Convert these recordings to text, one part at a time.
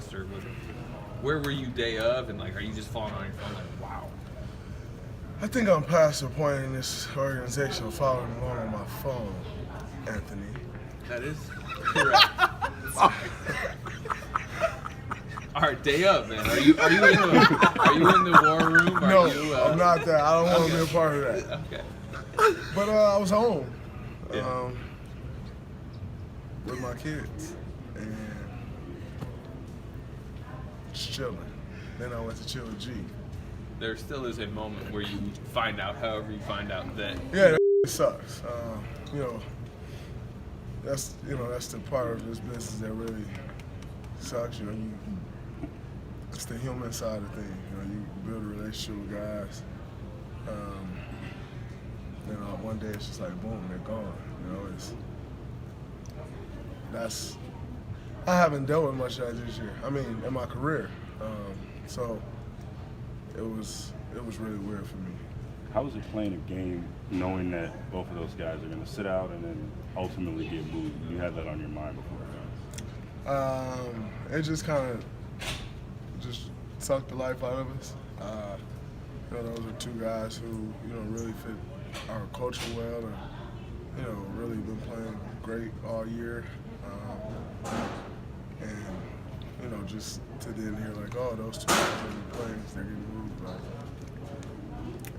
roster. Where were you day of, and like, are you just falling on your phone like, wow? I think I'm past the point in this organization of following along on my phone, Anthony. That is correct. All right, day of, man. Are you in the war room? No, I'm not that. I don't want to be a part of that. Okay. But I was home Yeah. with my kids and just chilling. Then I went to chill with G. There still is a moment where you find out, however you find out that. Yeah, that sucks. That's the part of this business that really sucks. It's the human side of things. You build a relationship with guys. One day it's just like boom, they're gone. I haven't dealt with much of that this year. I mean, in my career. So it was really weird for me. How was it playing a game knowing that both of those guys are going to sit out and then ultimately get moved? You had that on your mind before? It just kind of sucked the life out of us. Those are two guys who really fit our culture well, and really been playing great all year. And just to then hear like, oh, those two guys are be playing, they're getting moved. Like,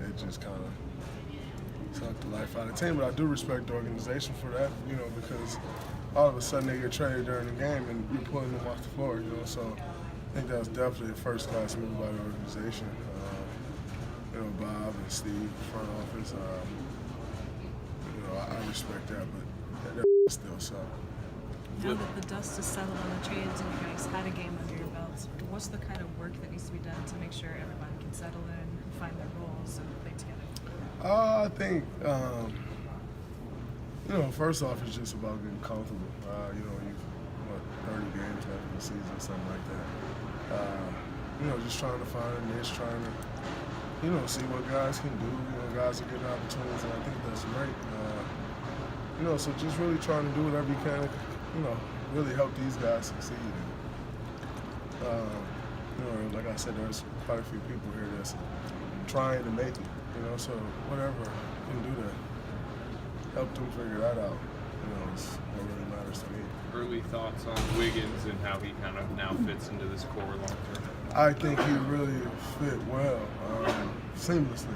it just kind of sucked the life out of the team. But I do respect the organization for that, because all of a sudden they get traded during the game and you're pulling them off the floor, So I think that was definitely a first-class move by the organization. Bob and Steve, front office. I respect that, but that still sucks. Now that the dust is settled on the trades and you guys had a game under your belts, what's the kind of work that needs to be done to make sure everyone can settle in and find their roles and play together? I think, first off, it's just about getting comfortable. You've 30 games left in the season, something like that. Just trying to find a niche, trying to, see what guys can do. Guys are getting opportunities, and I think that's great. So just really trying to do whatever you can to, really help these guys succeed. Like I said, there's quite a few people here that's trying to make it. So whatever you can do to help them figure that out, is what really matters to me. Early thoughts on Wiggins and how he kind of now fits into this core long term? I think he really fit well, seamlessly.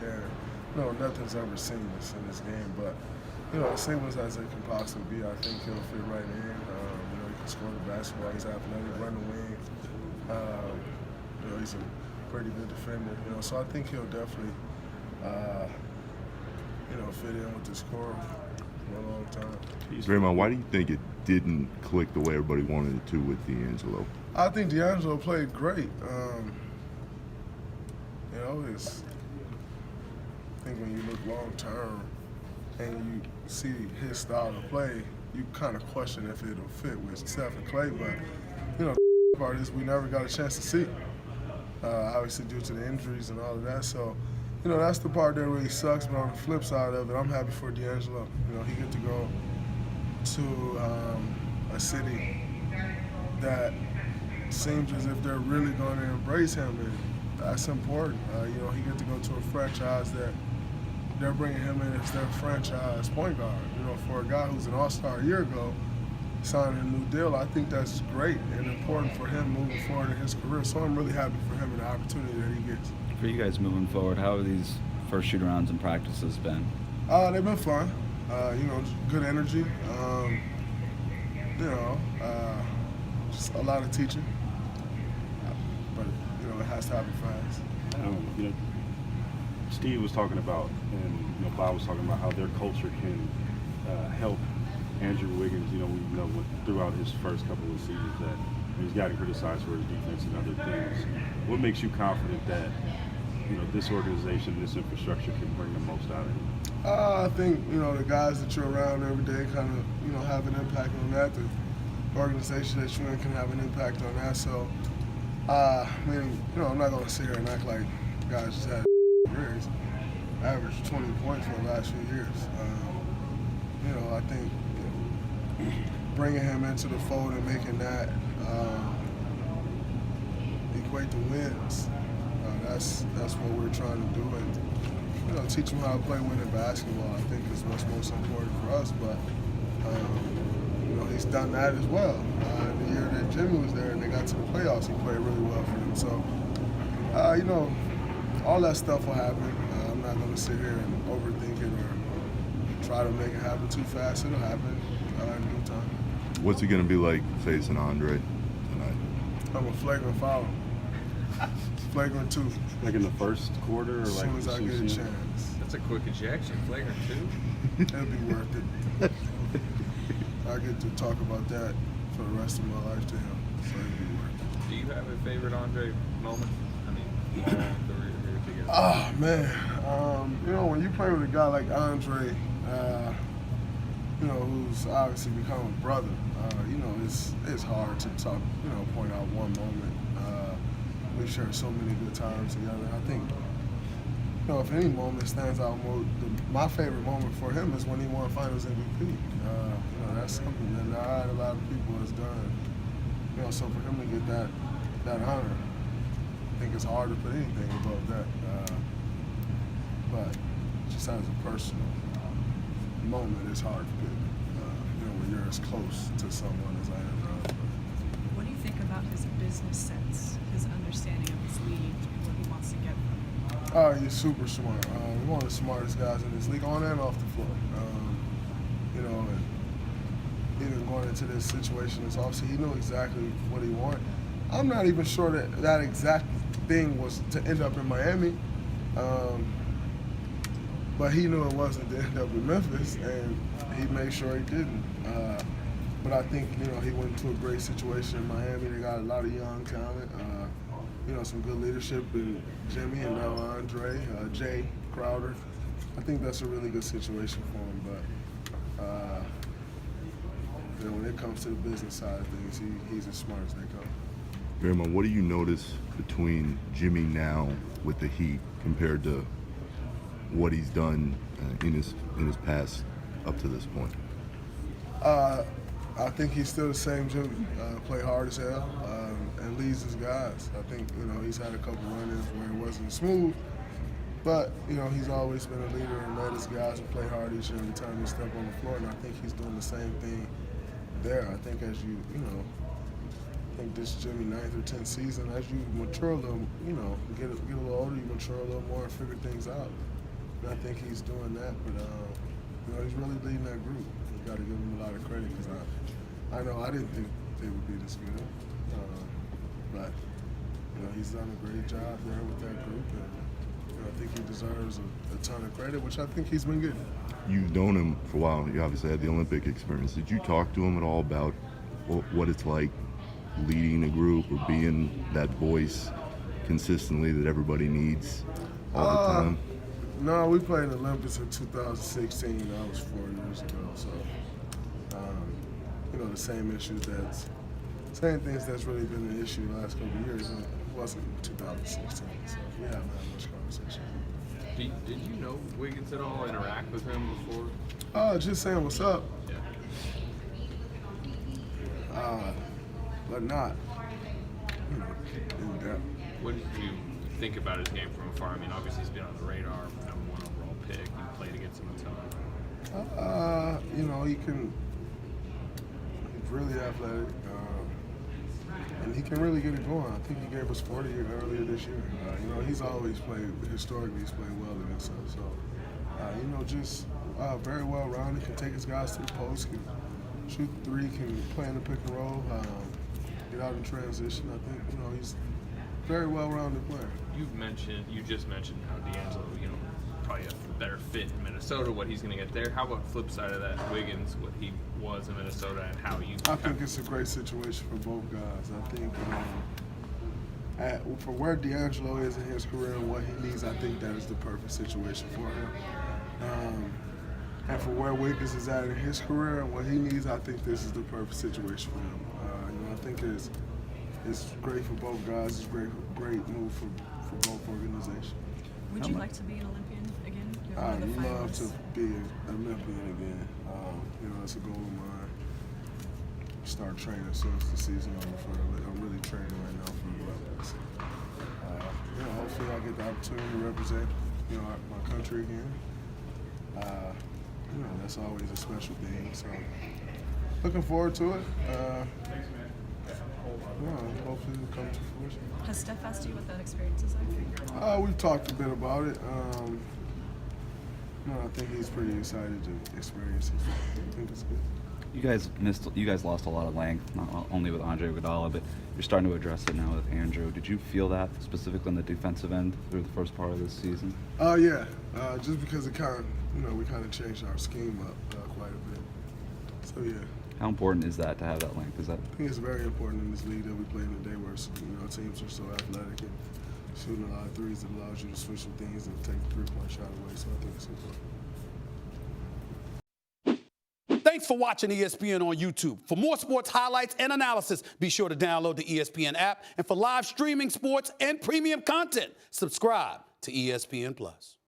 Yeah, nothing's ever seamless in this game, but as seamless as it can possibly be, I think he'll fit right in. He can score the basketball. He's athletic, run the wing. He's a pretty good defender. So I think he'll definitely, fit in with this core for a long time. Draymond, why do you think it didn't click the way everybody wanted it to with D'Angelo? I think D'Angelo played great. I think when you look long term and you see his style of play, you kind of question if it'll fit with Steph and Clay. But the part is we never got a chance to see, obviously due to the injuries and all of that. So, that's the part that really sucks. But on the flip side of it, I'm happy for D'Angelo. He get to go to a city that seems as if they're really going to embrace him, and that's important. He get to go to a franchise that they're bringing him in as their franchise point guard. For a guy who's an all-star a year ago, signing a new deal, I think that's great and important for him moving forward in his career. So I'm really happy for him and the opportunity that he gets. For you guys moving forward, how have these first shoot-arounds and practices been? They've been fun. Good energy. Just a lot of teaching. But it has to happen fast. Steve was talking about, and Bob was talking about how their culture can help Andrew Wiggins. We know throughout his first couple of seasons that he's gotten criticized for his defense and other things. What makes you confident that this organization, this infrastructure can bring the most out of him? I think the guys that you're around every day kind of have an impact on that. The organization that you're in can have an impact on that. So I'm not gonna sit here and act like guys just had years. Averaged 20 points for the last few years. I think bringing him into the fold and making that equate the wins. That's what we're trying to do, and teach them how to play winning basketball. I think is what's most important for us. But he's done that as well. The year that Jimmy was there and they got to the playoffs, he played really well for them. So, all that stuff will happen. I'm not going to sit here and overthink it or try to make it happen too fast. It'll happen in due time. What's it going to be like facing Andre tonight? I'm a flagrant foul. Flagrant 2. Like in the first quarter, or As like soon as I get a chance. That's a quick ejection. Flagrant 2. It'll be worth it. I get to talk about that for the rest of my life to him, so it'll be worth it. Do you have a favorite Andre moment? I mean, long career here together. Oh man, when you play with a guy like Andre, who's obviously become a brother, it's hard to point out one moment. We've shared so many good times together. I think, if any moment stands out more, my favorite moment for him is when he won Finals MVP. That's something that not a lot of people has done. So for him to get that honor, I think it's hard to put anything above that. But just as a personal moment, it's hard to pick. When you're as close to someone as I am now. What do you think about his business sense, his understanding of his league, and what he wants to get from it? He's super smart. He's one of the smartest guys in this league, on and off the floor. And even going into this situation, this offseason, he knew exactly what he wanted. I'm not even sure that exact thing was to end up in Miami, but he knew it wasn't to end up in Memphis, and he made sure he didn't. But I think he went into a great situation in Miami. They got a lot of young talent. Some good leadership in Jimmy and now Andre, Jay Crowder. I think that's a really good situation for him. But when it comes to the business side of things, he's as smart as they come. Draymond, what do you notice between Jimmy now with the Heat compared to what he's done in his past up to this point? I think he's still the same Jimmy. Play hard as hell and leads his guys. I think he's had a couple run-ins where it wasn't smooth, but he's always been a leader and led his guys to play hard each and every time he step on the floor. And I think he's doing the same thing there. I think as I think this Jimmy 9th or 10th season, as you mature a little, get a little older, you mature a little more and figure things out. And I think he's doing that, but he's really leading that group. You got to give him a lot of credit because I know I didn't think they would be this good, but he's done a great job there with that group, and I think he deserves a ton of credit, which I think he's been getting. You've known him for a while. You obviously had the Olympic experience. Did you talk to him at all about what it's like leading a group or being that voice consistently that everybody needs all the time? No, we played in the Olympics in 2016. That was 4 years ago. So, the same things that's really been an issue the last couple of years. It wasn't in 2016. So we haven't had much conversation. Did you know Wiggins at all? Interact with him before? Just saying what's up. Yeah. But not, in depth. What did you think about his game from afar? I mean, obviously he's been on the radar, #1 overall pick. You played against him a ton. He's really athletic, and he can really get it going. I think he gave us 40 earlier this year. He's always played, historically, he's played well against us. So, just very well-rounded, can take his guys to the post, can shoot the three, can play in the pick and roll, get out in transition. I think, he's a very well-rounded player. You just mentioned how D'Angelo, probably a better fit in Minnesota, what he's going to get there. How about flip side of that, Wiggins, what he was in Minnesota and how you... I think it's a great situation for both guys. I think for where D'Angelo is in his career and what he needs, I think that is the perfect situation for him. And for where Wiggins is at in his career and what he needs, I think this is the perfect situation for him. I think it's great for both guys. It's a great move for both organizations. Would you like to be an Olympian again? You're one I'd of the love finalists. to be an Olympian again. It's a goal of mine. Start training as soon as the season over. I'm really training right now for the Olympics. get the opportunity to represent, my country again. That's always a special thing. So looking forward to it. Hopefully it'll come to fruition. Has Steph asked you what that experience is like? We've talked a bit about it. I think he's pretty excited to experience it. I think it's good. You guys lost a lot of length, not only with Andre Iguodala, but you're starting to address it now with Andrew. Did you feel that specifically on the defensive end through the first part of this season? Yeah. Just because it we kind of changed our scheme up quite a bit. So yeah. How important is that to have that length? I think it's very important in this league that we play in a day where teams are so athletic and shooting a lot of threes that allows you to switch some things and take the three-point shot away. So I think it's important. Thanks for watching ESPN on YouTube. For more sports highlights and analysis, be sure to download the ESPN app. And for live streaming sports and premium content, subscribe to ESPN+.